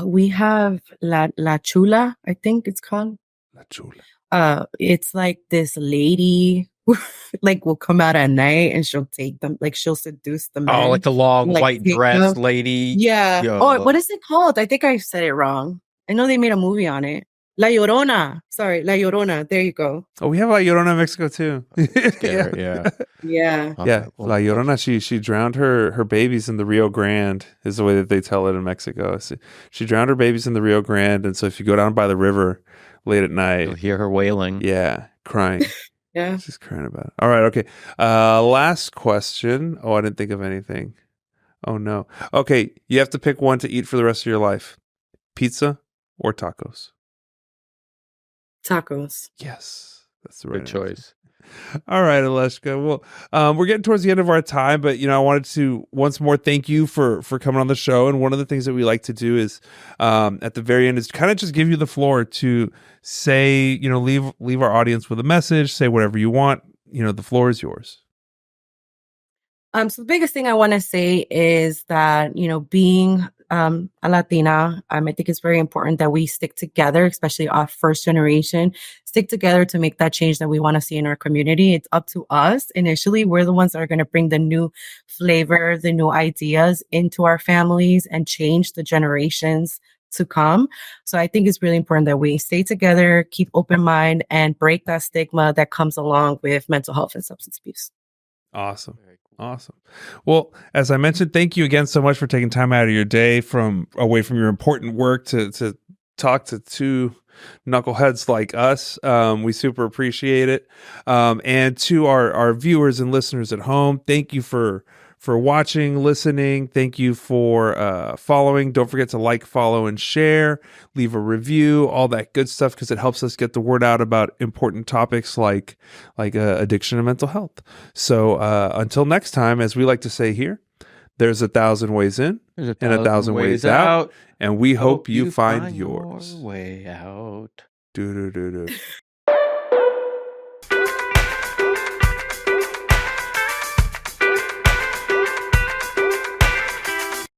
We have La Chula, I think it's called. La chula. It's like this lady who, like, will come out at night and she'll take them, like she'll seduce the men. Oh, like the long like, white take dress them. lady. Yeah. Yo. Oh, what is it called? I think I said it wrong. I know they made a movie on it. La Llorona. Sorry, La Llorona. There you go. Oh, we have La Llorona in Mexico too. Scary, yeah. Yeah. Okay, Yeah, well, La Llorona, she drowned her babies in the Rio Grande, is the way that they tell it in Mexico. So she drowned her babies in the Rio Grande, and so if you go down by the river late at You'll night, hear her wailing. yeah, crying. Yeah. She's crying about it. All right, okay. Last question. Oh, I didn't think of anything. Oh, no. Okay, you have to pick one to eat for the rest of your life. Pizza or tacos? Tacos. Yes, that's the right Good answer. choice. All right, Aleshka. Well, we're getting towards the end of our time, but I wanted to once more thank you for coming on the show. And one of the things that we like to do is, at the very end, is kind of just give you the floor to say, leave our audience with a message, say whatever you want. The floor is yours. So the biggest thing I want to say is that, being a Latina, I think it's very important that we stick together, especially our first generation, stick together to make that change that we want to see in our community. It's up to us. Initially, we're the ones that are going to bring the new flavor, the new ideas into our families and change the generations to come. So I think it's really important that we stay together, keep open mind, and break that stigma that comes along with mental health and substance abuse. Awesome. Awesome. Well, as I mentioned, thank you again so much for taking time out of your day away from your important work to talk to two knuckleheads like us. We super appreciate it. And to our viewers and listeners at home, thank you for watching, listening. Thank you for following. Don't forget to like, follow, and share. Leave a review, all that good stuff, because it helps us get the word out about important topics like addiction and mental health. So until next time, as we like to say here, there's 1,000 ways in and 1,000 ways out. And we hope you find yours. Your way out. Do.